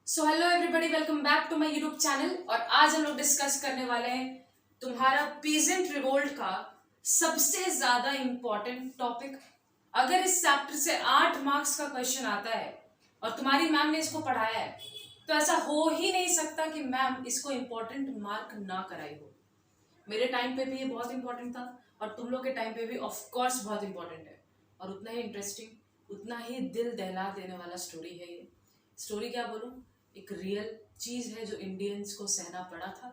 So hello everybody, welcome back to my YouTube channel. और आज हम लोग डिस्कस करने वाले हैं तुम्हारा पीजेंट रिवोल्ट का सबसे ज्यादा इंपॉर्टेंट टॉपिक। अगर इस चैप्टर से 8 मार्क्स का क्वेश्चन आता है और तुम्हारी मैम ने इसको पढ़ाया है तो ऐसा हो ही नहीं सकता कि मैम इसको इंपॉर्टेंट मार्क ना कराई हो। मेरे टाइम पे भी ये बहुत इंपॉर्टेंट था और तुम लोग के टाइम पे भी ऑफ कोर्स बहुत इंपॉर्टेंट है, और उतना ही इंटरेस्टिंग, उतना ही दिल दहला देने वाला स्टोरी है ये। स्टोरी क्या बोलूं, एक रियल चीज है जो इंडियंस को सहना पड़ा था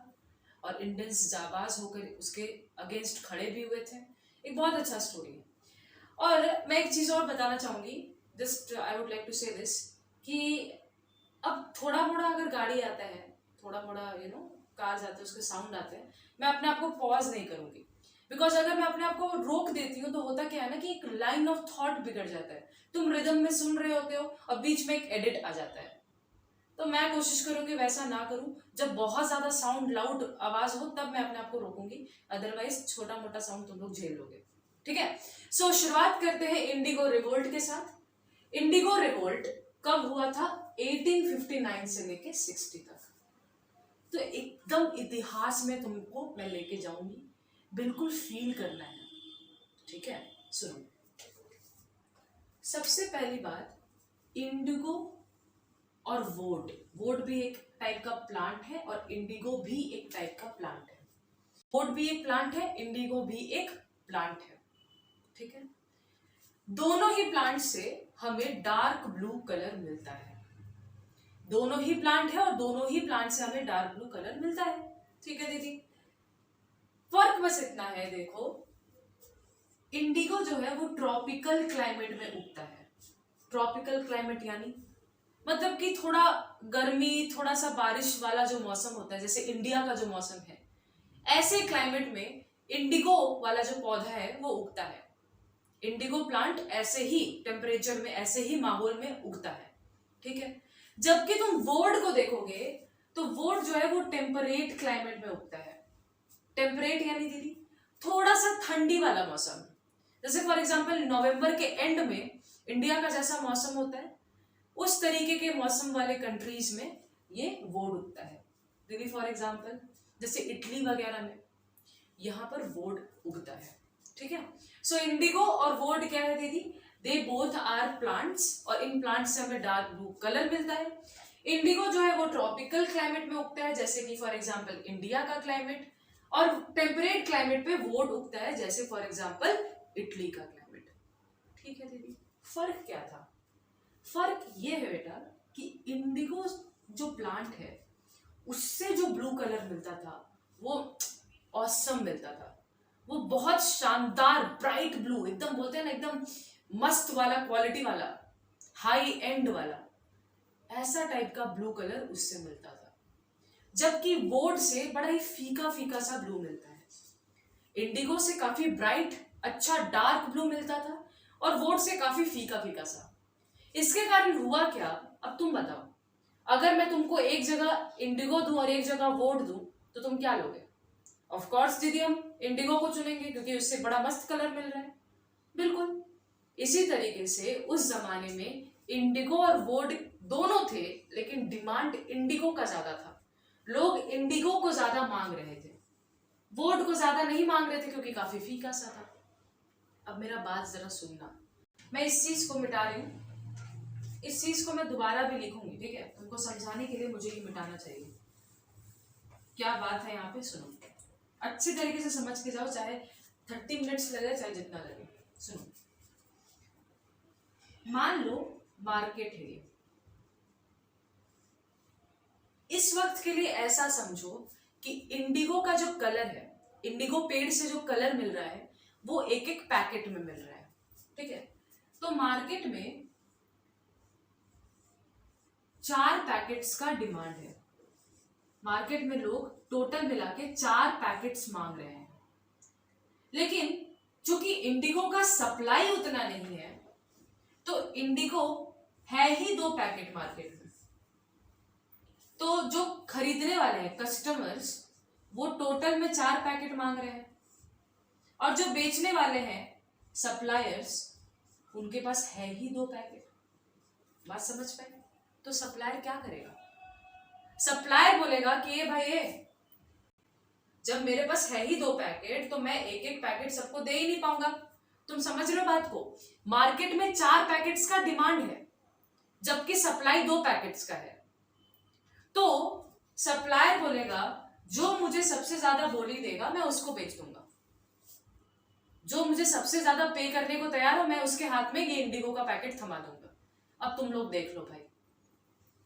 और इंडियंस जाबाज होकर उसके अगेंस्ट खड़े भी हुए थे। एक बहुत अच्छा स्टोरी है। और मैं एक चीज और बताना चाहूंगी, just I would like to say this, कि अब थोड़ा मोड़ा अगर गाड़ी आता है, थोड़ा मोड़ा कार्स आते हैं, उसके साउंड आते हैं, मैं अपने आप को पॉज नहीं करूंगी। बिकॉज अगर मैं अपने आप को रोक देती हूँ तो होता क्या है ना कि एक लाइन ऑफ थॉट बिगड़ जाता है। तुम रिदम में सुन रहे होते हो और बीच में एक एडिट आ जाता है। तो मैं कोशिश करूंगी वैसा ना करूं। जब बहुत ज्यादा साउंड लाउड आवाज हो तब मैं अपने आप को रोकूंगी, अदरवाइज छोटा मोटा साउंड तुम लोग झेल लोगे। ठीक है। सो शुरुआत करते हैं इंडिगो रिवोल्ट के साथ। इंडिगो रिवोल्ट कब हुआ था? 1859 से लेके 60 तक। तो एकदम इतिहास में तुमको मैं लेके जाऊंगी, बिल्कुल फील करना है। ठीक है, सुनो। सबसे पहली बात, इंडिगो और वोड, वोड भी एक टाइप का प्लांट है और इंडिगो भी एक टाइप का प्लांट है। वोड भी एक प्लांट है, इंडिगो भी एक प्लांट है। ठीक है। दोनों ही प्लांट से हमें डार्क ब्लू कलर मिलता है। दोनों ही प्लांट है और दोनों ही प्लांट से हमें डार्क ब्लू कलर मिलता है। ठीक है दीदी। फर्क बस इतना है, देखो, इंडिगो जो है वो ट्रॉपिकल क्लाइमेट में उगता है। ट्रॉपिकल क्लाइमेट यानी मतलब कि थोड़ा गर्मी, थोड़ा सा बारिश वाला जो मौसम होता है, जैसे इंडिया का जो मौसम है, ऐसे क्लाइमेट में इंडिगो वाला जो पौधा है वो उगता है। इंडिगो प्लांट ऐसे ही टेम्परेचर में, ऐसे ही माहौल में उगता है। ठीक है। जबकि तुम वोड को देखोगे तो वोड जो है वो टेम्परेट क्लाइमेट में उगता है। टेम्परेट यानी दीदी थोड़ा सा ठंडी वाला मौसम। जैसे फॉर एग्जाम्पल नवंबर के एंड में इंडिया का जैसा मौसम होता है, उस तरीके के मौसम वाले कंट्रीज में ये वोड उगता है। दीदी फॉर एग्जाम्पल जैसे इटली वगैरह में यहां पर वोड उगता है। ठीक है। सो इंडिगो और वोड क्या है दीदी? दे बोथ आर प्लांट्स और इन प्लांट्स से हमें डार्क ब्लू कलर मिलता है। इंडिगो जो है वो ट्रॉपिकल क्लाइमेट में उगता है, जैसे कि फॉर एग्जाम्पल इंडिया का क्लाइमेट, और टेम्परेट क्लाइमेट पे वोड उगता है, जैसे फॉर एग्जाम्पल इटली का क्लाइमेट। ठीक है दीदी। फर्क क्या था? फर्क ये है बेटा कि इंडिगो जो प्लांट है उससे जो ब्लू कलर मिलता था वो ऑसम मिलता था। वो बहुत शानदार ब्राइट ब्लू, एकदम बोलते हैं ना, एकदम मस्त वाला, क्वालिटी वाला, हाई एंड वाला, ऐसा टाइप का ब्लू कलर उससे मिलता था। जबकि वोड से बड़ा ही फीका फीका सा ब्लू मिलता है। इंडिगो से काफी ब्राइट, अच्छा डार्क ब्लू मिलता था और वोड से काफी फीका फीका सा। इसके कारण हुआ क्या, अब तुम बताओ। अगर मैं तुमको एक जगह इंडिगो दूं और एक जगह वोड दूं तो तुम क्या लोगे? ऑफ कोर्स दीदी हम इंडिगो को चुनेंगे क्योंकि उससे बड़ा मस्त कलर मिल रहा है। बिल्कुल इसी तरीके से उस जमाने में इंडिगो और वोड दोनों थे, लेकिन डिमांड इंडिगो का ज्यादा था। लोग इंडिगो को ज्यादा मांग रहे थे, वोड को ज्यादा नहीं मांग रहे थे क्योंकि काफी फीका सा था। अब मेरा बात जरा सुनना, मैं इस चीज को मिटा रही हूं, इस चीज को मैं दोबारा भी लिखूंगी। ठीक है, तुमको समझाने के लिए मुझे ये मिटाना चाहिए। क्या बात है यहाँ पे, सुनो अच्छे तरीके से समझ के जाओ, चाहे 30 मिनट्स लगे चाहे जितना लगे। सुनो, मान लो मार्केट है ये। इस वक्त के लिए ऐसा समझो कि इंडिगो का जो कलर है, इंडिगो पेड़ से जो कलर मिल रहा है वो एक एक पैकेट में मिल रहा है। ठीक है। तो मार्केट में 4 पैकेट्स का डिमांड है। मार्केट में लोग टोटल मिला के 4 पैकेट्स मांग रहे हैं, लेकिन चूंकि इंडिगो का सप्लाई उतना नहीं है तो इंडिगो है ही 2 पैकेट मार्केट में। तो जो खरीदने वाले हैं कस्टमर्स, वो टोटल में 4 पैकेट मांग रहे हैं, और जो बेचने वाले हैं सप्लायर्स, उनके पास है ही 2 पैकेट। बात समझ पाए? तो सप्लायर क्या करेगा? सप्लायर बोलेगा कि ये भाई जब मेरे पास है ही 2 पैकेट तो मैं एक एक पैकेट सबको दे ही नहीं पाऊंगा। तुम समझ रहे हो बात को? मार्केट में 4 पैकेट्स का डिमांड है जबकि सप्लाई 2 पैकेट्स का है। तो सप्लायर बोलेगा जो मुझे सबसे ज्यादा बोली देगा मैं उसको बेच दूंगा, जो मुझे सबसे ज्यादा पे करने को तैयार हो मैं उसके हाथ में ये इंडिगो का पैकेट थमा दूंगा। अब तुम लोग देख लो भाई,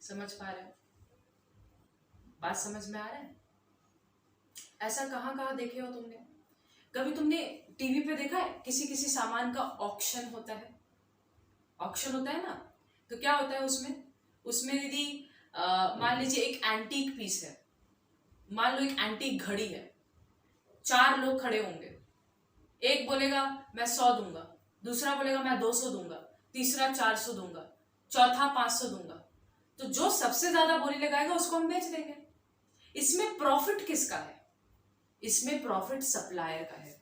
समझ पा रहे हो? बात समझ में आ रहा है? ऐसा कहाँ कहाँ देखे हो तुमने? कभी तुमने टीवी पे देखा है किसी किसी सामान का ऑक्शन होता है? ऑक्शन होता है ना, तो क्या होता है उसमें दीदी मान लीजिए एक एंटीक पीस है, मान लो एक एंटीक घड़ी है, 4 लोग खड़े होंगे, एक बोलेगा मैं 100 दूंगा, दूसरा बोलेगा मैं 200 दूंगा, तीसरा 400 दूंगा, चौथा 500 दूंगा। तो जो सबसे ज्यादा बोली लगाएगा उसको हम बेच देंगे। इसमें प्रॉफिट किसका है? इसमें प्रॉफिट सप्लायर का है।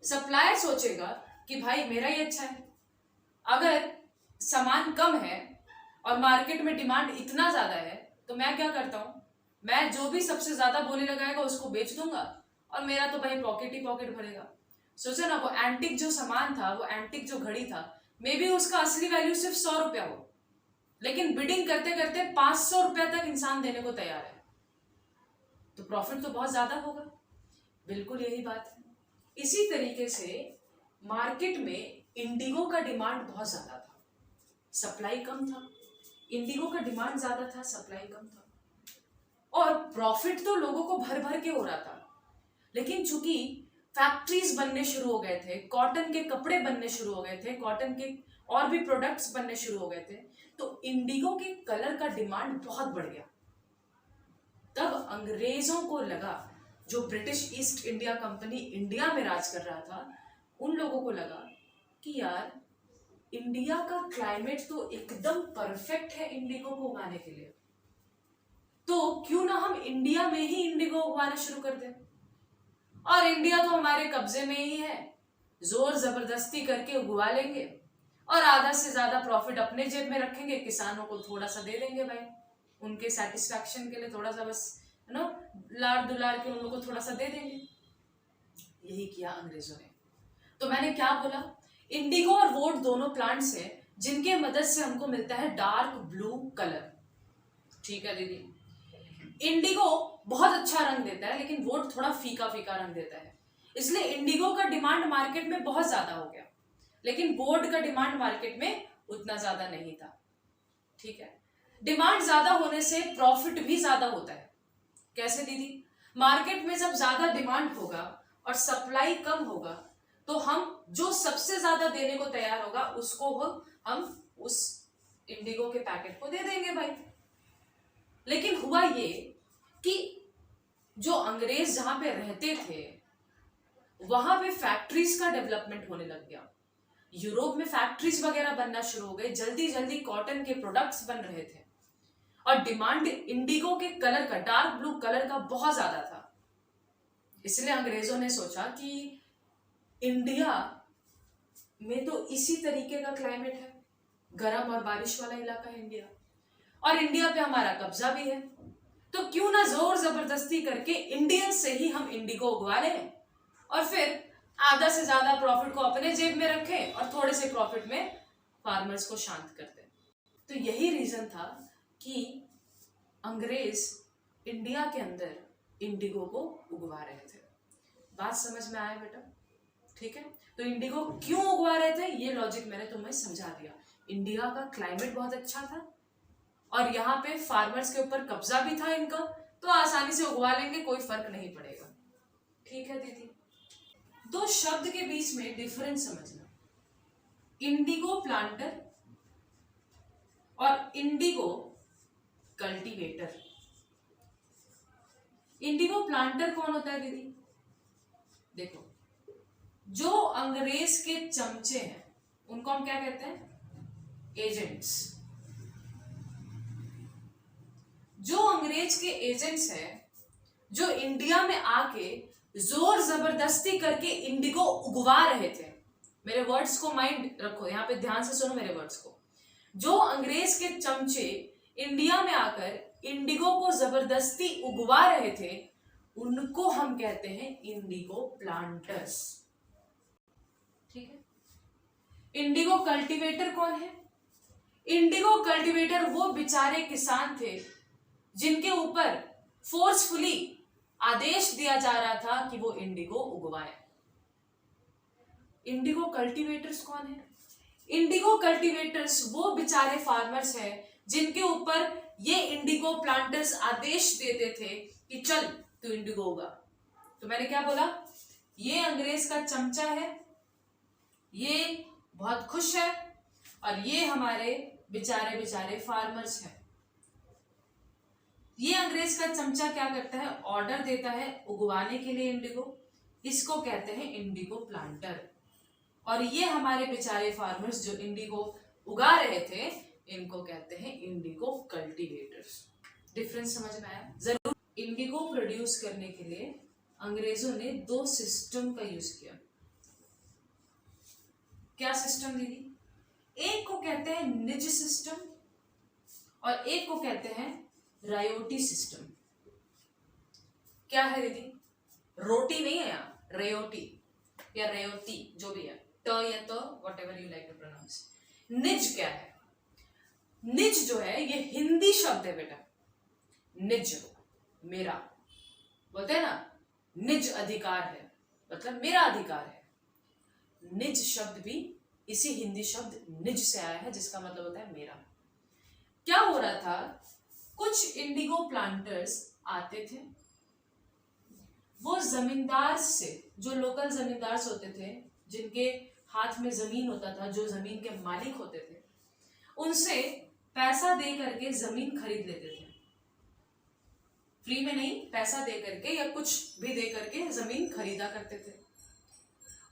सप्लायर सोचेगा कि भाई मेरा ही अच्छा है। अगर सामान कम है और मार्केट में डिमांड इतना ज्यादा है तो मैं क्या करता हूं, मैं जो भी सबसे ज्यादा बोली लगाएगा उसको बेच दूंगा और मेरा तो भाई पॉकेट ही पॉकेट भरेगा। सोचो ना, वो एंटिक जो सामान था, वो एंटिक जो घड़ी था, मे बी उसका असली वैल्यू सिर्फ 100 रुपया हो, लेकिन बिडिंग करते करते 500 रुपया तक इंसान देने को तैयार है, तो प्रॉफिट तो बहुत ज्यादा होगा। बिल्कुल यही बात है। इसी तरीके से मार्केट में इंडिगो का डिमांड बहुत ज्यादा था, सप्लाई कम था। इंडिगो का डिमांड ज्यादा था, सप्लाई कम था, और प्रॉफिट तो लोगों को भर भर के हो रहा था। लेकिन चूंकि फैक्ट्रीज बनने शुरू हो गए थे, कॉटन के कपड़े बनने शुरू हो गए थे, कॉटन के और भी प्रोडक्ट्स बनने शुरू हो गए थे, तो इंडिगो के कलर का डिमांड बहुत बढ़ गया। तब अंग्रेजों को लगा, जो British east India company India में राज कर रहा था, उन लोगों को लगा कि यार इंडिया का क्लाइमेट तो एकदम परफेक्ट है इंडिगो को उगाने के लिए, तो क्यों ना हम इंडिया में ही इंडिगो उगाना शुरू कर दें। और इंडिया तो हमारे कब्जे में ही है, जोर जबरदस्ती करके उगवा लेंगे और आधा से ज्यादा प्रॉफिट अपने जेब में रखेंगे, किसानों को थोड़ा सा दे देंगे भाई, उनके सेटिस्फैक्शन के लिए थोड़ा सा बस लाड़ दुलार के उन लोगों को थोड़ा सा दे देंगे। यही किया अंग्रेजों ने। तो मैंने क्या बोला, इंडिगो और वोट दोनों प्लांट्स हैं जिनके मदद से हमको मिलता है डार्क ब्लू कलर। ठीक है दीदी, इंडिगो बहुत अच्छा रंग देता है लेकिन वोट थोड़ा फीका फीका रंग देता है, इसलिए इंडिगो का डिमांड मार्केट में बहुत ज्यादा हो गया, लेकिन वोट का डिमांड मार्केट में उतना ज्यादा नहीं था। ठीक है, डिमांड ज्यादा होने से प्रॉफिट भी ज्यादा होता है। कैसे दीदी? मार्केट में जब ज्यादा डिमांड होगा और सप्लाई कम होगा तो हम जो सबसे ज्यादा देने को तैयार होगा उसको हम उस इंडिगो के पैकेट को दे देंगे भाई। लेकिन हुआ ये कि जो अंग्रेज जहां पे रहते थे वहां पे फैक्ट्रीज का डेवलपमेंट होने लग गया, यूरोप में फैक्ट्रीज वगैरह बनना शुरू हो गए, जल्दी जल्दी कॉटन के प्रोडक्ट्स बन रहे थे और डिमांड इंडिगो के कलर का, डार्क ब्लू कलर का बहुत ज्यादा था। इसलिए अंग्रेजों ने सोचा कि इंडिया में तो इसी तरीके का क्लाइमेट है, गर्म और बारिश वाला इलाका है इंडिया, और इंडिया पे हमारा कब्जा भी है, तो क्यों ना जोर जबरदस्ती करके इंडियन से ही हम इंडिगो उगवा लें और फिर आधा से ज्यादा प्रॉफिट को अपने जेब में रखें और थोड़े से प्रॉफिट में फार्मर्स को शांत कर दें। तो यही रीजन था कि अंग्रेज इंडिया के अंदर इंडिगो को उगवा रहे थे। बात समझ में आया बेटा? ठीक है, तो इंडिगो क्यों उगवा रहे थे ये लॉजिक मैंने तुम्हें समझा दिया। इंडिया का क्लाइमेट बहुत अच्छा था और यहाँ पे फार्मर्स के ऊपर कब्जा भी था इनका, तो आसानी से उगवा लेंगे, कोई फर्क नहीं पड़ेगा। ठीक है दीदी, 2 शब्द के बीच में डिफरेंस समझना, इंडिगो प्लांटर और इंडिगो कल्टीवेटर। इंडिगो प्लांटर कौन होता है दीदी? देखो, जो अंग्रेज के चमचे हैं उनको हम क्या कहते हैं? एजेंट्स। जो अंग्रेज के एजेंट्स हैं, जो इंडिया में आके जोर जबरदस्ती करके इंडिगो उगवा रहे थे, मेरे वर्ड्स को माइंड रखो, यहाँ पे ध्यान से सुनो मेरे वर्ड्स को। जो अंग्रेज के चमचे इंडिया में आकर इंडिगो को जबरदस्ती उगवा रहे थे, उनको हम कहते हैं इंडिगो प्लांटर्स। ठीक है। इंडिगो कल्टीवेटर कौन है? इंडिगो कल्टीवेटर वो बेचारे किसान थे जिनके ऊपर फोर्सफुली आदेश दिया जा रहा था कि वो इंडिगो उगवाए। इंडिगो कल्टीवेटर्स कौन है? इंडिगो कल्टीवेटर्स वो बेचारे फार्मर्स हैं जिनके ऊपर ये इंडिगो प्लांटर्स आदेश देते थे कि चल तू इंडिगो उगा। तो मैंने क्या बोला? ये अंग्रेज का चमचा है, ये बहुत खुश है, और ये हमारे बेचारे बेचारे फार्मर्स हैं। ये अंग्रेज का चमचा क्या करता है? ऑर्डर देता है उगवाने के लिए इंडिगो, इसको कहते हैं इंडिगो प्लांटर। और ये हमारे बेचारे फार्मर्स जो इंडिगो उगा रहे थे, इनको कहते हैं इंडिगो कल्टीवेटर्स। डिफरेंस समझ में आया? जरूर। इंडिगो प्रोड्यूस करने के लिए अंग्रेजों ने 2 सिस्टम का यूज किया। क्या सिस्टम दीदी? एक को कहते हैं निज सिस्टम और एक को कहते हैं रायोटी सिस्टम। क्या है दीदी? रोटी नहीं है यहाँ, रेयोटी या रेयोटी जो भी है, ट या तो whatever you like to pronounce. निज क्या है? निज जो है ये हिंदी शब्द है बेटा। निज मेरा, बोलते हैं ना निज अधिकार है, मतलब मेरा अधिकार है। निज शब्द भी इसी हिंदी शब्द निज से आया है, जिसका मतलब होता है मेरा। क्या हो रहा था? कुछ इंडिगो प्लांटर्स आते थे, वो जमींदार से, जो लोकल जमींदार होते थे, जिनके हाथ में जमीन होता था, जो जमीन के मालिक होते थे, उनसे पैसा दे करके जमीन खरीद लेते थे। फ्री में नहीं, पैसा दे करके या कुछ भी दे करके जमीन खरीदा करते थे।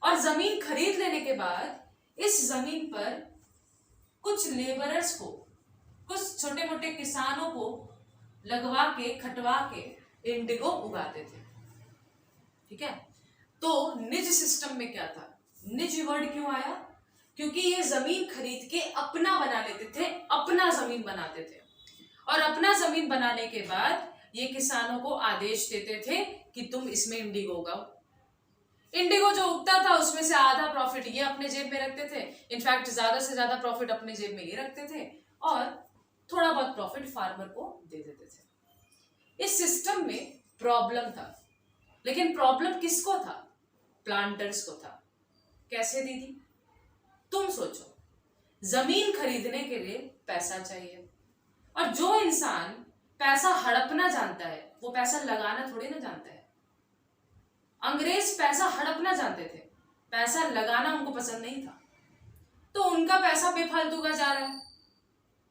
और जमीन खरीद लेने के बाद इस जमीन पर कुछ लेबरर्स को, कुछ छोटे मोटे किसानों को लगवा के, खटवा के इंडिगो उगाते थे। ठीक है। तो निज सिस्टम में क्या था? निज वर्ड क्यों आया? क्योंकि ये जमीन खरीद के अपना बना लेते थे, अपना जमीन बनाते थे, और अपना जमीन बनाने के बाद ये किसानों को आदेश देते थे कि तुम इसमें इंडिगो उगाओ। इंडिगो जो उगता था उसमें से आधा प्रॉफिट ये अपने जेब में रखते थे, इनफैक्ट ज्यादा से ज्यादा प्रॉफिट अपने जेब में ये रखते थे, और थोड़ा बहुत प्रॉफिट फार्मर को दे देते थे। इस सिस्टम में प्रॉब्लम था, लेकिन प्रॉब्लम किसको था? प्लांटर्स को था। कैसे दीदी? तुम सोचो, जमीन खरीदने के लिए पैसा चाहिए, और जो इंसान पैसा हड़पना जानता है वो पैसा लगाना थोड़ी ना जानता है। अंग्रेज पैसा हड़पना जानते थे, पैसा लगाना उनको पसंद नहीं था। तो उनका पैसा बेफालतू का जा रहा है,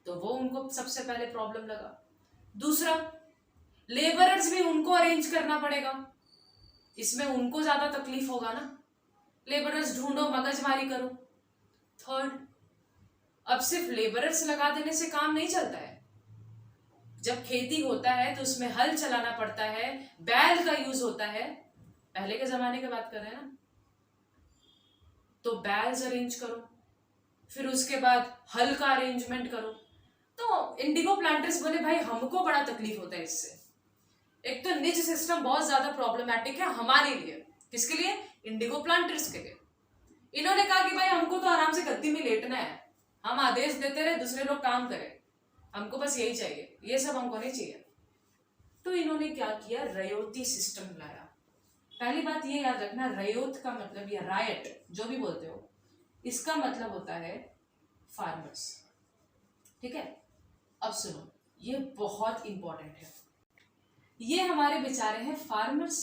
तो वो उनको सबसे पहले प्रॉब्लम लगा। दूसरा, लेबरर्स भी उनको अरेंज करना पड़ेगा, इसमें उनको ज्यादा तकलीफ होगा ना। लेबरर्स ढूंढो, मगजमारी करो। थर्ड, अब सिर्फ लेबरर्स लगा देने से काम नहीं चलता है। जब खेती होता है तो उसमें हल चलाना पड़ता है, बैल का यूज होता है। पहले के जमाने की बात कर रहे हैं ना। तो बैल्स अरेंज करो, फिर उसके बाद हल का अरेंजमेंट करो। तो इंडिगो प्लांटर्स बोले भाई हमको बड़ा तकलीफ होता है इससे। एक तो निज सिस्टम बहुत ज्यादा प्रॉब्लमैटिक है हमारे लिए। किसके लिए? इंडिगो प्लांटर्स के लिए। इन्होंने कहा कि भाई हमको तो आराम से गद्दी में लेटना है, हम आदेश देते रहे, दूसरे लोग काम करें, हमको बस यही चाहिए, ये सब हमको नहीं चाहिए। तो इन्होंने क्या किया? रयोती सिस्टम लाया। पहली बात ये याद रखना, रयोत का मतलब, या रायट जो भी बोलते हो, इसका मतलब होता है फार्मर्स। ठीक है। अब सुनो, ये बहुत इंपॉर्टेंट है। ये हमारे बेचारे हैं फार्मर्स,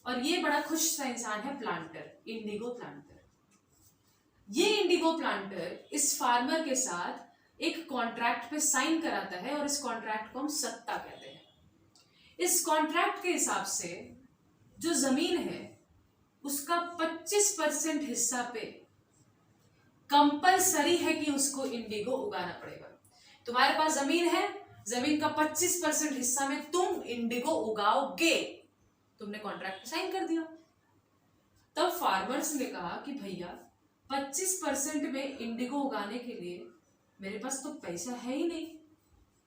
और ये बड़ा खुश सा इंसान है प्लांटर, इंडिगो प्लांटर। ये इंडिगो प्लांटर इस फार्मर के साथ एक कॉन्ट्रैक्ट पे साइन कराता है, और इस कॉन्ट्रैक्ट को हम सत्ता कहते हैं। इस कॉन्ट्रैक्ट के हिसाब से जो जमीन है उसका 25% हिस्सा पे कंपलसरी है कि उसको इंडिगो उगाना पड़ेगा। तुम्हारे पास जमीन है, जमीन का 25% हिस्सा में तुम इंडिगो उगाओगे, तुमने कॉन्ट्रैक्ट पे साइन कर दिया। तब फार्मर्स ने कहा कि भैया 25% में इंडिगो उगाने के लिए मेरे पास तो पैसा है ही नहीं,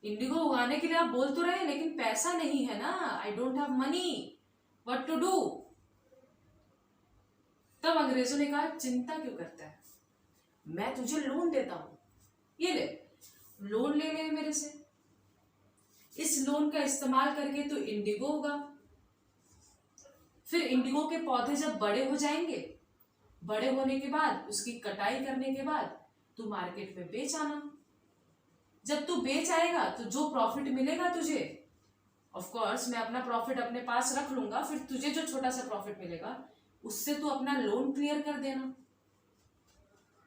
इंडिगो उगाने के लिए आप बोल तो रहे लेकिन पैसा नहीं है ना, I don't have money, what to do. तब अंग्रेजों ने कहा चिंता क्यों करता है, मैं तुझे लोन देता हूं, ये ले, लोन ले ले मेरे से, इस लोन का इस्तेमाल करके तू इंडिगो उगा, फिर इंडिगो के पौधे जब बड़े हो जाएंगे, बड़े होने के बाद उसकी कटाई करने के बाद तू मार्केट में बेच आना। जब तू बेच आएगा तो जो प्रॉफिट मिलेगा तुझे, ऑफ कोर्स मैं अपना प्रॉफिट अपने पास रख लूंगा, फिर तुझे जो छोटा सा प्रॉफिट मिलेगा उससे तू अपना लोन क्लियर कर देना,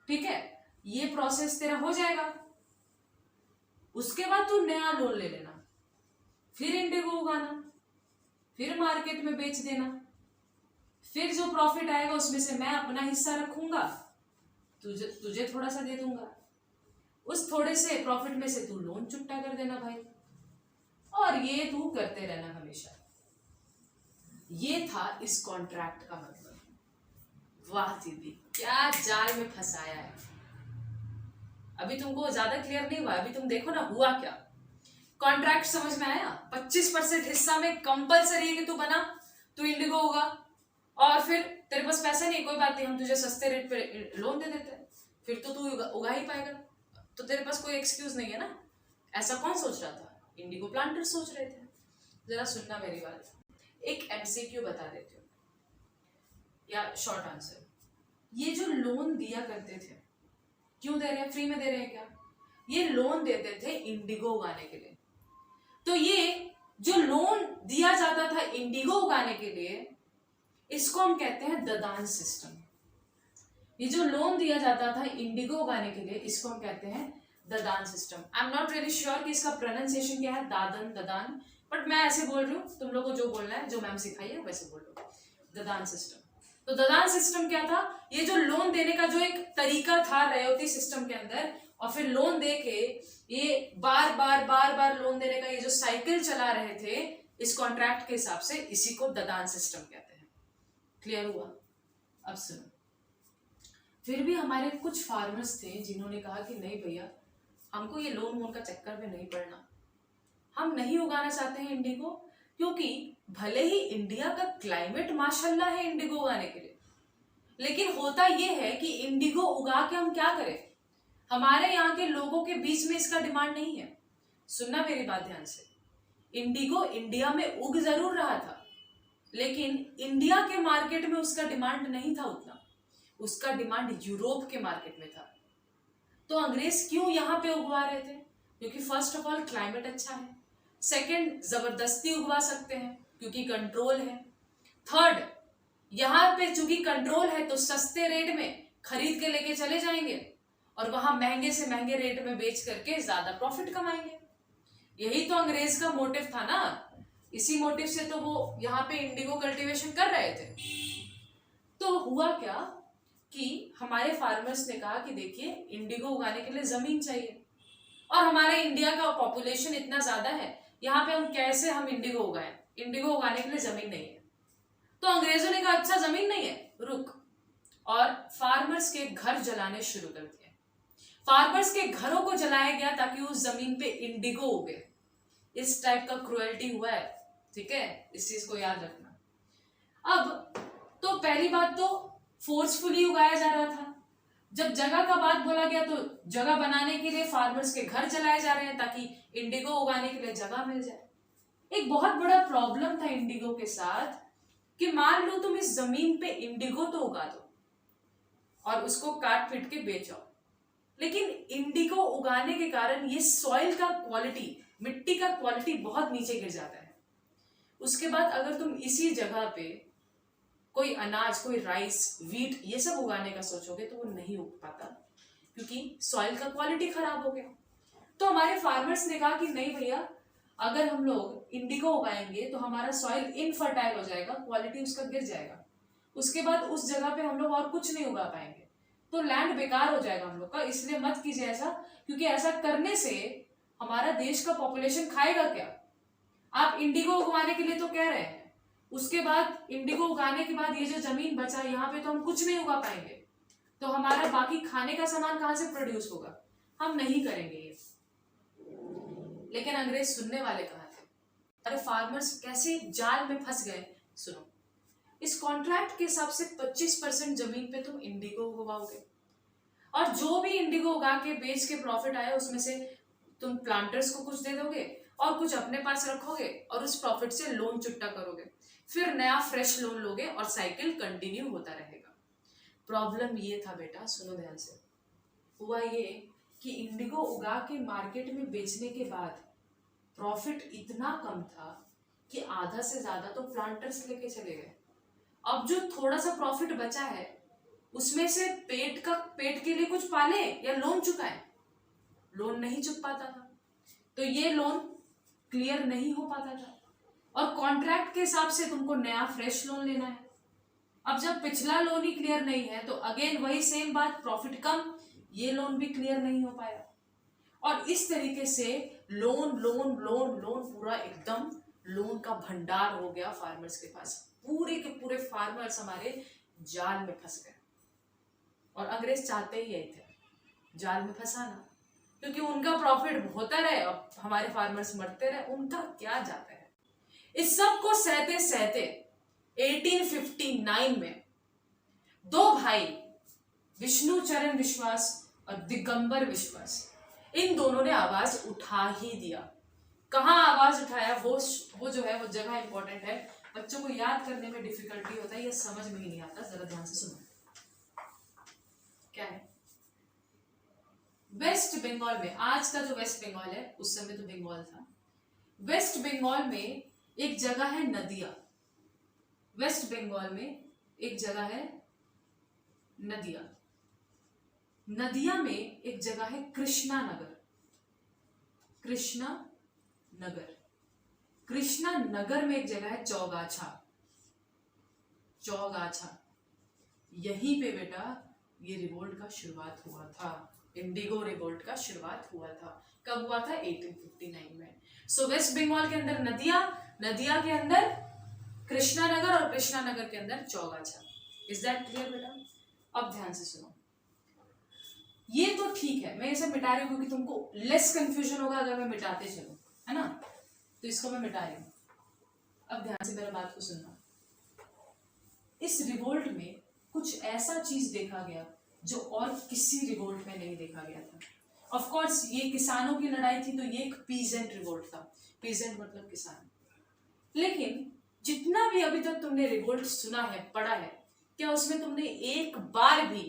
ठीक है, ये प्रोसेस तेरा हो जाएगा। उसके बाद तू नया लोन ले लेना, फिर इंडिगो उगाना, फिर मार्केट में बेच देना, फिर जो प्रॉफिट आएगा उसमें से मैं अपना हिस्सा रखूंगा, तुझे थोड़ा सा दे दूंगा, उस थोड़े से प्रॉफिट में से तू लोन चुकता कर देना भाई, और ये तू करते रहना हमेशा। ये था इस कॉन्ट्रैक्ट का मतलब। वाह दीदी क्या जाल में फंसाया है। अभी तुमको ज्यादा क्लियर नहीं हुआ, अभी तुम देखो ना हुआ क्या। कॉन्ट्रैक्ट समझ में आया, 25% हिस्सा में कंपलसरी है कि तू बना, तू इंडिगो होगा, और फिर तेरे पास पैसा नहीं, कोई बात नहीं, हम तुझे सस्ते रेट पे लोन दे देते हैं, फिर तो तू उगा ही पाएगा, तो तेरे पास कोई एक्सक्यूज नहीं है ना। ऐसा कौन सोच रहा था, इंडिगो प्लांटर सोच रहे थे। जरा सुनना मेरी बात, एक एमसीक्यू बता देती हूँ या शॉर्ट आंसर। ये जो लोन दिया करते थे, क्यों दे रहे हैं, फ्री में दे रहे हैं क्या, ये लोन देते थे इंडिगो उगाने के लिए। तो ये जो लोन दिया जाता था इंडिगो उगाने के लिए, इसको हम कहते हैं ददान सिस्टम। ये जो लोन दिया जाता था इंडिगो उगाने के लिए, इसको हम कहते हैं ददान system. I am not really sure कि इसका प्रोनाउंसिएशन क्या है, दादन ददान, बट मैं ऐसे बोल रही हूँ, तुम लोगों को जो बोलना है, जो मैम सिखाई है वैसे बोल लो, ददान सिस्टम। तो ददान सिस्टम क्या था, ये जो लोन देने का जो एक तरीका था रयोती सिस्टम के अंदर, और फिर लोन दे के ये बार बार लोन देने का ये जो साइकिल चला रहे थे इस कॉन्ट्रैक्ट के हिसाब से, इसी को ददान सिस्टम कहते हैं। क्लियर हुआ? अब सुनो, फिर भी हमारे कुछ फार्मर्स थे जिन्होंने कहा कि नहीं भैया, हमको ये लोन वोन का चक्कर में नहीं पड़ना, हम नहीं उगाना चाहते हैं इंडिगो, क्योंकि भले ही इंडिया का क्लाइमेट माशाल्लाह है इंडिगो उगाने के लिए, लेकिन होता यह है कि इंडिगो उगा के हम क्या करें, हमारे यहाँ के लोगों के बीच में इसका डिमांड नहीं है। सुनना मेरी बात ध्यान से, इंडिगो इंडिया में उग जरूर रहा था, लेकिन इंडिया के मार्केट में उसका डिमांड नहीं था उतना, उसका डिमांड यूरोप के मार्केट में था। तो अंग्रेज क्यों यहाँ पे उगवा रहे थे, क्योंकि फर्स्ट ऑफ ऑल क्लाइमेट अच्छा है, सेकंड जबरदस्ती उगवा सकते हैं क्योंकि कंट्रोल है, थर्ड यहाँ पे चूंकि कंट्रोल है तो सस्ते रेट में खरीद के लेके चले जाएंगे और वहां महंगे से महंगे रेट में बेच करके ज्यादा प्रॉफिट कमाएंगे। यही तो अंग्रेज का मोटिव था ना, इसी मोटिव से तो वो यहाँ पे इंडिगो कल्टीवेशन कर रहे थे। तो हुआ क्या कि हमारे फार्मर्स ने कहा कि देखिए इंडिगो उगाने के लिए जमीन चाहिए, और हमारे इंडिया का पॉपुलेशन इतना ज्यादा है, यहाँ पे हम कैसे हम इंडिगो उगाएं, इंडिगो उगाने के लिए जमीन नहीं है। तो अंग्रेजों ने कहा अच्छा जमीन नहीं है, रुक, और फार्मर्स के घर जलाने शुरू कर दिए। फार्मर्स के घरों को जलाया गया ताकि उस जमीन पे इंडिगो उगे। इस टाइप का क्रुएल्टी हुआ है, ठीक है, इस चीज को याद रखना। अब तो पहली बात तो फोर्सफुली उगाया जा रहा था, जब जगह का बात बोला गया तो जगह बनाने के लिए फार्मर्स के घर जलाए जा रहे हैं ताकि इंडिगो उगाने के लिए जगह मिल जाए। एक बहुत बड़ा प्रॉब्लम था इंडिगो के साथ कि मान लो तुम इस जमीन पे इंडिगो तो उगा दो और उसको काट पीट के बेचो, लेकिन इंडिगो उगाने के कारण ये सॉइल का क्वालिटी, मिट्टी का क्वालिटी बहुत नीचे गिर जाता है। उसके बाद अगर तुम इसी जगह पे कोई अनाज, कोई राइस, वीट ये सब उगाने का सोचोगे तो वो नहीं उग पाता क्योंकि सॉइल का क्वालिटी खराब हो गया। तो हमारे फार्मर्स ने कहा कि नहीं भैया, अगर हम लोग इंडिगो उगाएंगे तो हमारा सॉइल इनफर्टाइल हो जाएगा, क्वालिटी उसका गिर जाएगा, उसके बाद उस जगह पे हम लोग और कुछ नहीं उगा पाएंगे, तो लैंड बेकार हो जाएगा हम लोग का, इसलिए मत कीजिए ऐसा, क्योंकि ऐसा करने से हमारा देश का पॉपुलेशन खाएगा क्या। आप इंडिगो उगाने के लिए तो कह रहे हैं, उसके बाद इंडिगो उगाने के बाद ये जो जमीन बचा यहाँ पे तो हम कुछ नहीं उगा पाएंगे, तो हमारा बाकी खाने का सामान कहाँ से प्रोड्यूस होगा, हम नहीं करेंगे ये। लेकिन अंग्रेज सुनने वाले कहाँ थे। अरे फार्मर्स कैसे जाल में फंस गए, सुनो। इस कॉन्ट्रैक्ट के हिसाब से 25% जमीन पे तुम इंडिगो उगाओगे और जो भी इंडिगो उगा के बेच के प्रॉफिट आया उसमें से तुम प्लांटर्स को कुछ दे दोगे और कुछ अपने पास रखोगे और उस प्रॉफिट से लोन चुकता करोगे, फिर नया फ्रेश लोन लोगे और साइकिल कंटिन्यू होता रहेगा। प्रॉब्लम ये था बेटा, सुनो ध्यान से, हुआ ये कि इंडिगो उगा के मार्केट में बेचने के बाद प्रॉफिट इतना कम था कि आधा से ज्यादा तो प्लांटर्स लेके चले गए। अब जो थोड़ा सा प्रॉफिट बचा है उसमें से पेट के लिए कुछ पाले या लोन चुकाए, लोन नहीं चुक पाता था, तो ये लोन क्लियर नहीं हो पाता था और कॉन्ट्रैक्ट के हिसाब से तुमको नया फ्रेश लोन लेना है। अब जब पिछला लोन ही क्लियर नहीं है तो अगेन वही सेम बात, प्रॉफिट कम, ये लोन भी क्लियर नहीं हो पाया और इस तरीके से लोन लोन लोन लोन पूरा एकदम लोन का भंडार हो गया फार्मर्स के पास। पूरे के पूरे फार्मर्स हमारे जाल में फंस गए और अंग्रेज चाहते ही यही थे, जाल में फंसाना, क्योंकि उनका प्रॉफिट होता रहे और हमारे फार्मर्स मरते रहे, उनका क्या जाता है। इस सब को सहते सहते 1859 में दो भाई विष्णु चरण विश्वास और दिगंबर विश्वास, इन दोनों ने आवाज उठा ही दिया। कहाँ आवाज उठाया, वो जो है वो जगह इंपॉर्टेंट है, बच्चों को याद करने में डिफिकल्टी होता है, ये समझ में ही नहीं आता, जरा ध्यान से सुनो। क्या है? वेस्ट बंगाल में, आज का जो वेस्ट बंगाल है उस समय तो बंगाल था, वेस्ट बंगाल में एक जगह है नदिया। वेस्ट बंगाल में एक जगह है नदिया, नदिया में एक जगह है कृष्णा नगर। कृष्णा नगर, कृष्णा नगर में एक जगह है चौगाछा। चौगाछा, यहीं पे बेटा ये रिवोल्ट का शुरुआत हुआ था, इंडिगो रिवोल्ट का शुरुआत हुआ था। कब हुआ था? 1859 में। सो वेस्ट बंगाल के अंदर नदिया, नदिया के अंदर कृष्णा नगर और कृष्णा नगर के अंदर चौगाछा। इज दैट क्लियर बेटा? अब ध्यान से सुनो, ये तो ठीक है, मैं ये सब मिटा रही हूँ क्योंकि तुमको लेस कंफ्यूजन होगा अगर मैं मिटाते चलूं, है ना, तो इसको मैं मिटा रही हूं। अब ध्यान से मेरा बात को सुनना। इस रिवोल्ट में कुछ ऐसा चीज देखा गया जो और किसी रिवोल्ट में नहीं देखा गया था। ऑफ कोर्स ये किसानों की लड़ाई थी, तो ये एक पीजेंट रिवोल्ट था, पीजेंट मतलब किसान। लेकिन जितना भी अभी तक तुमने रिवोल्ट सुना है, पढ़ा है, क्या उसमें तुमने एक बार भी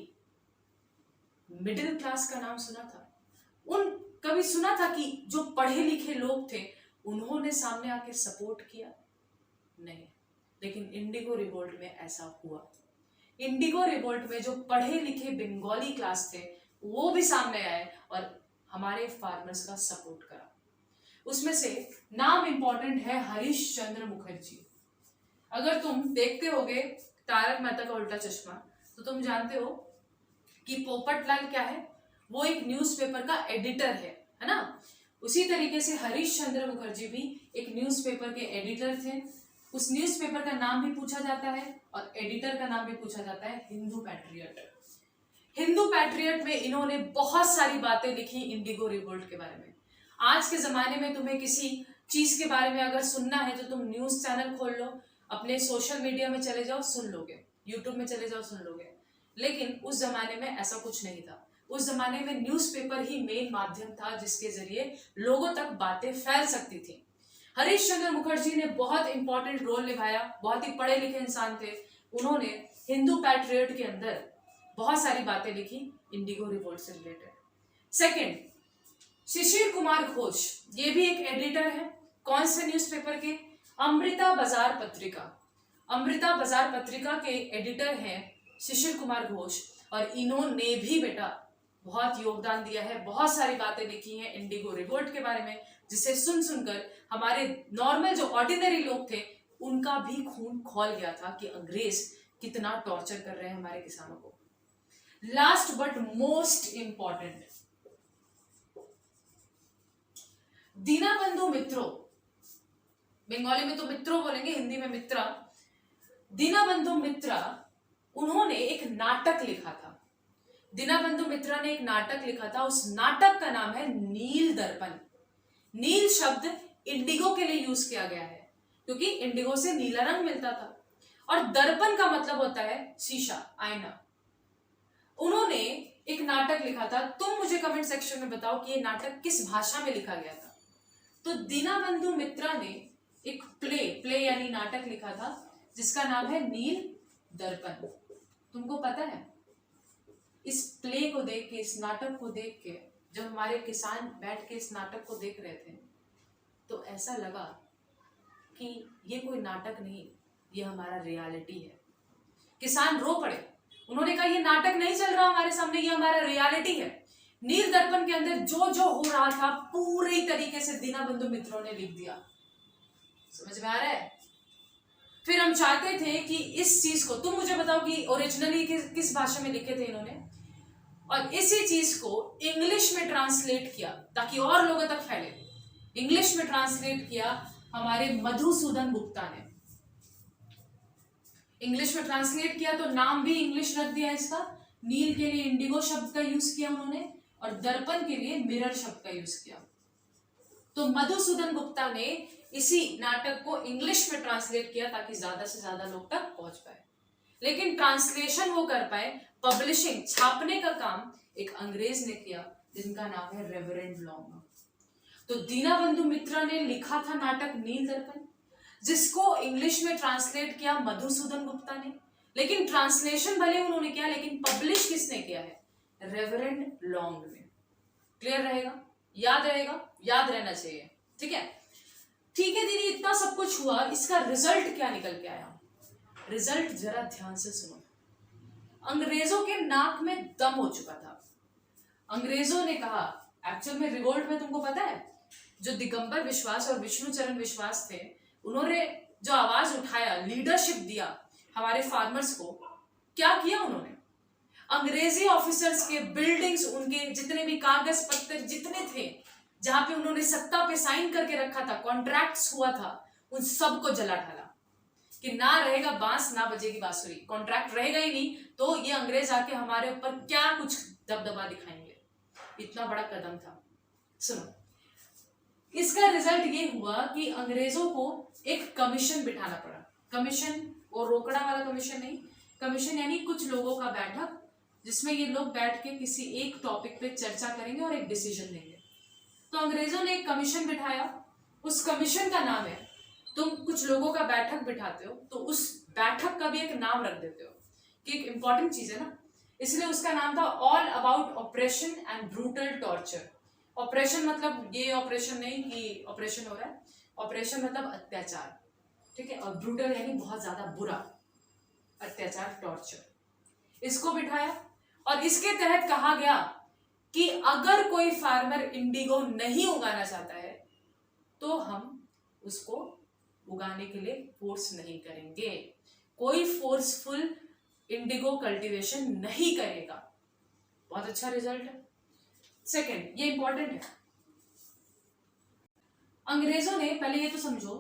मिडिल क्लास का नाम सुना था? कभी सुना था कि जो पढ़े लिखे लोग थे उन्होंने सामने आके सपोर्ट किया? नहीं। लेकिन इंडिगो रिवोल्ट में ऐसा हुआ। इंडिगो रिवोल्ट में जो पढ़े लिखे बंगाली क्लास थे वो भी सामने आए और हमारे फार्मर्स का सपोर्ट करा। उसमें से नाम इंपॉर्टेंट है हरीश चंद्र मुखर्जी। अगर तुम देखते होगे तारक मेहता का उल्टा चश्मा, तो तुम जानते हो कि पोपटलाल क्या है, वो एक न्यूज़पेपर का एडिटर है ना। उसी तरीके से हरीश चंद्र मुखर्जी भी एक न्यूज़पेपर के एडिटर थे। उस न्यूज़पेपर का नाम भी पूछा जाता है और एडिटर का नाम भी पूछा जाता है हिंदू पैट्रियट। हिंदू पैट्रियट में इन्होंने बहुत सारी बातें लिखी इंडिगो रिवोल्ट के बारे में। आज के जमाने में तुम्हें किसी चीज के बारे में अगर सुनना है तो तुम न्यूज चैनल खोल लो, अपने सोशल मीडिया में चले जाओ, सुन लोगे, यूट्यूब में चले जाओ, सुन लोगे। लेकिन उस जमाने में ऐसा कुछ नहीं था। उस जमाने में न्यूज़पेपर ही मेन माध्यम था जिसके जरिए लोगों तक बातें फैल सकती थी। हरीश चंद्र मुखर्जी ने बहुत इंपॉर्टेंट रोल निभाया, बहुत ही पढ़े लिखे इंसान थे। उन्होंने हिंदू पैट्रियट के अंदर बहुत सारी बातें लिखी इंडिगो रिवोल्ट से रिलेटेड। सेकंड, शिशिर कुमार घोष, ये भी एक एडिटर है। कौन से न्यूज़पेपर के? अमृता बाजार पत्रिका। अमृता बाजार पत्रिका के एडिटर हैं शिशिर कुमार घोष और इन्होंने भी बेटा बहुत योगदान दिया है, बहुत सारी बातें लिखी हैं इंडिगो रिवोल्ट के बारे में, जिसे सुन सुनकर हमारे नॉर्मल जो ऑर्डिनरी लोग थे उनका भी खून खौल गया था कि अंग्रेज कितना टॉर्चर कर रहे हैं हमारे किसानों को। Last but most important, Dinabandhu Mitra, Bengali में तो मित्रों बोलेंगे, हिंदी में मित्रा। दीनबंधु मित्रा, उन्होंने एक नाटक लिखा था। दीनबंधु मित्रा ने एक नाटक लिखा था, उस नाटक का नाम है नील दर्पण। नील शब्द इंडिगो के लिए यूज किया गया है क्योंकि इंडिगो से नीला रंग मिलता था। और दर्पण का मतलब होता है शीशा, आईना। उन्होंने एक नाटक लिखा था, तुम मुझे कमेंट सेक्शन में बताओ कि ये नाटक किस भाषा में लिखा गया था। तो दीनबंधु मित्रा ने एक प्ले यानी नाटक लिखा था जिसका नाम है नील दर्पण। तुमको पता है, इस प्ले को देख के, इस नाटक को देख के, जब हमारे किसान बैठ के इस नाटक को देख रहे थे तो ऐसा लगा कि ये कोई नाटक नहीं, ये हमारा रियलिटी है। किसान रो पड़े, उन्होंने कहा ये नाटक नहीं चल रहा हमारे सामने, ये हमारा रियलिटी है। नील दर्पण के अंदर जो जो हो रहा था पूरी तरीके से दीनबंधु मित्रों ने लिख दिया। समझ में आ रहा है? फिर हम चाहते थे कि इस चीज को, तुम मुझे बताओ कि ओरिजिनली किस भाषा में लिखे थे इन्होंने, और इसी चीज को इंग्लिश में ट्रांसलेट किया ताकि और लोगों तक फैले। इंग्लिश में ट्रांसलेट किया हमारे मधुसूदन गुप्ता ने। इंग्लिश में ट्रांसलेट किया तो नाम भी इंग्लिश रख दिया इसका। नील के लिए इंडिगो शब्द का यूज किया उन्होंने और दर्पण के लिए मिरर शब्द का यूज किया। तो मधुसूदन गुप्ता ने इसी नाटक को इंग्लिश में ट्रांसलेट किया ताकि ज्यादा से ज्यादा लोग तक पहुंच पाए। लेकिन ट्रांसलेशन वो कर पाए, पब्लिशिंग, छापने का काम एक अंग्रेज ने किया जिनका नाम है रेवरेंड लॉन्ग। तो दीनबंधु मित्रा ने लिखा था नाटक नील दर्पण, जिसको इंग्लिश में ट्रांसलेट किया मधुसूदन गुप्ता ने। लेकिन ट्रांसलेशन भले उन्होंने किया, लेकिन पब्लिश किसने किया है? रेवरेंड लॉन्ग ने। क्लियर रहेगा? याद रहेगा? याद रहना चाहिए। ठीक है, ठीक है दीदी, इतना सब कुछ हुआ, इसका रिजल्ट क्या निकल के आया? रिजल्ट जरा ध्यान से सुनो। अंग्रेजों के नाक में दम हो चुका था। अंग्रेजों ने कहा, एक्चुअल में रिवोल्ट में तुमको पता है, जो दिगंबर विश्वास और विष्णु चरण विश्वास थे, उन्होंने जो आवाज उठाया, लीडरशिप दिया हमारे फार्मर्स को, क्या किया उन्होंने? अंग्रेजी ऑफिसर्स के बिल्डिंग्स, उनके जितने भी कागज पत्तर जितने थे, जहां पे उन्होंने सत्ता पे साइन करके रखा था, कॉन्ट्रैक्ट्स हुआ था, उन सबको जला डाला कि ना रहेगा बांस ना बजेगी बांसुरी। कॉन्ट्रैक्ट रहेगा ही नहीं तो ये अंग्रेज आके हमारे ऊपर क्या कुछ दबदबा दिखाएंगे। इतना बड़ा कदम था। सुनो, इसका रिजल्ट ये हुआ कि अंग्रेजों को एक कमीशन बिठाना पड़ा। कमीशन, और रोकड़ा वाला कमीशन नहीं, कमीशन यानी कुछ लोगों का बैठक, जिसमें ये लोग बैठ के किसी एक टॉपिक पे चर्चा करेंगे और एक डिसीजन लेंगे। तो अंग्रेजों ने एक कमीशन बिठाया। उस कमीशन का नाम है, तुम कुछ लोगों का बैठक बिठाते हो तो उस बैठक का भी एक नाम रख देते हो कि एक इंपॉर्टेंट चीज है ना, इसलिए उसका नाम था all about operation and brutal torture. Operation मतलब ये ऑपरेशन नहीं कि ऑपरेशन हो रहा है, ऑपरेशन मतलब अत्याचार, ठीक है, और ब्रूटल यानी बहुत ज्यादा बुरा अत्याचार, टॉर्चर। इसको बिठाया और इसके तहत कहा गया कि अगर कोई फार्मर इंडिगो नहीं उगाना चाहता है तो हम उसको उगाने के लिए फोर्स नहीं करेंगे, कोई फोर्सफुल इंडिगो कल्टीवेशन नहीं करेगा। बहुत अच्छा रिजल्ट है। सेकंड, ये इंपॉर्टेंट है, अंग्रेजों ने, पहले ये तो समझो,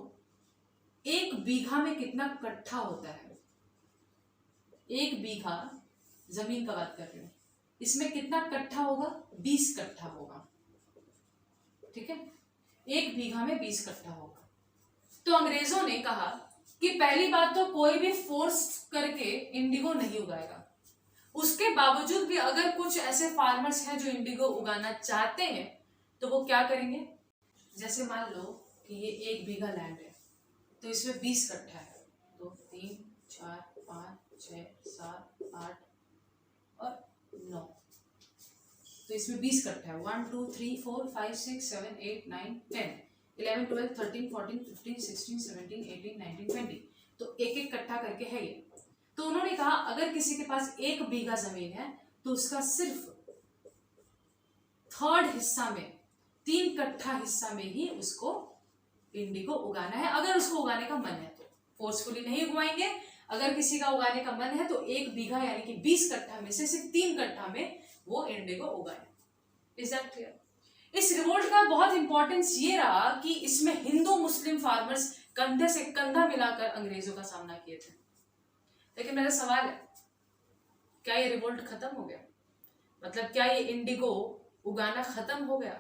एक बीघा में कितना कट्ठा होता है? एक बीघा जमीन का बात कर रहे हो, इसमें कितना कट्ठा होगा? 20 कट्ठा होगा, ठीक है, एक बीघा में 20 कट्ठा होगा। तो अंग्रेजों ने कहा कि पहली बात तो कोई भी फोर्स करके इंडिगो नहीं उगाएगा। उसके बावजूद भी अगर कुछ ऐसे फार्मर्स हैं जो इंडिगो उगाना चाहते हैं तो वो क्या करेंगे? जैसे मान लो कि ये 1 बीघा लैंड है तो इसमें 20 कट्ठा है, तो 3, 4, 5, 6, 7, 8 और 9, तो इसमें 20 कट्ठा है। 1, 2, 3, 4, 5, 6, 7, 8, 9, 10, 11, 12, 13, 14, 15, 16, 17, 18, 19, 20, तो एक एक कट्ठा करके है ये। तो उन्होंने कहा अगर किसी के पास 1 बीघा जमीन है तो उसका सिर्फ थर्ड हिस्सा में, 3 कट्ठा हिस्सा में ही उसको इंडिगो उगाना है, अगर उसको उगाने का मन है तो। फोर्सफुली नहीं उगाएंगे। अगर किसी का उगाने का मन है तो 1 बीघा यानी कि 20 कट्ठा में से सिर्फ 3 कट्ठा में वो इंडिगो उगाए। Is that clear? इस रिवोल्ट का बहुत इंपॉर्टेंस ये रहा कि इसमें हिंदू मुस्लिम फार्मर्स कंधे से कंधा मिलाकर अंग्रेजों का सामना किए थे। लेकिन मेरा सवाल है, क्या ये रिवोल्ट खत्म हो गया? मतलब क्या ये इंडिगो उगाना खत्म हो गया?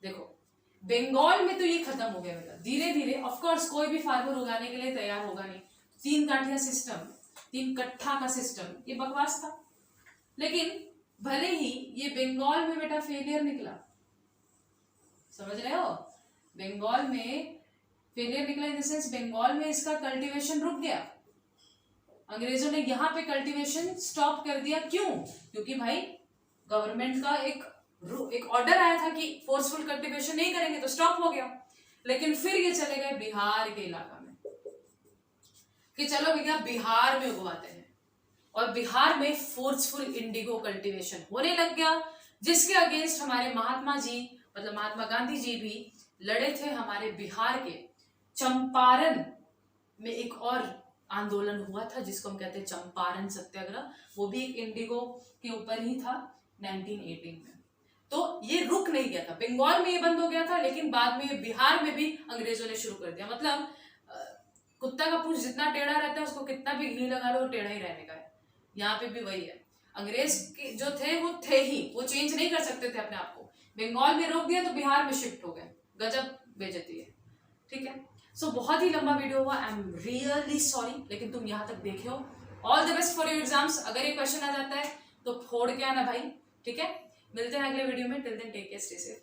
देखो, बंगाल में तो ये खत्म हो गया बेटा धीरे धीरे। ऑफ कोर्स कोई भी फार्मर उगाने के लिए तैयार होगा नहीं, 3 काठिया सिस्टम, 3 कट्ठा का सिस्टम, ये बकवास था। लेकिन भले ही ये बंगाल में बेटा फेलियर निकला, समझ रहे हो, बंगाल में फेलियर निकला इन द सेंस बंगाल में इसका कल्टीवेशन रुक गया, अंग्रेजों ने यहाँ पे कल्टीवेशन स्टॉप कर दिया। क्यों? क्योंकि भाई गवर्नमेंट का एक ऑर्डर आया था कि फोर्सफुल कल्टीवेशन नहीं करेंगे, तो स्टॉप हो गया। लेकिन फिर ये चले गए बिहार के इलाका में कि चलो भैया बिहार में उगवाते हैं, और बिहार में फोर्सफुल इंडिगो कल्टीवेशन होने लग गया, जिसके अगेंस्ट हमारे महात्मा जी मतलब महात्मा गांधी जी भी लड़े थे। हमारे बिहार के चंपारण में एक और आंदोलन हुआ था जिसको हम कहते हैं चंपारण सत्याग्रह, वो भी एक इंडिगो के ऊपर ही था 1918 में। तो ये रुक नहीं गया था, बंगाल में ये बंद हो गया था, लेकिन बाद में ये बिहार में भी अंग्रेजों ने शुरू कर दिया। मतलब कुत्ता का पूंछ जितना टेढ़ा रहता है उसको कितना भी घी लगा लो वो टेढ़ा ही रहने का है। यहाँ पे भी वही है, अंग्रेज के जो थे वो थे ही, वो चेंज नहीं कर सकते थे अपने आप को। बंगाल में रोक दिया तो बिहार में शिफ्ट हो गए, गजब बेइज्जती है। ठीक है, सो बहुत ही लंबा वीडियो हुआ, आई एम रियली सॉरी, लेकिन तुम यहाँ तक देखे हो। All the best for your exams. अगर ये क्वेश्चन आ जाता है तो फोड़ के आना भाई, ठीक है। मिलते हैं अगले वीडियो में, till then take care, stay safe.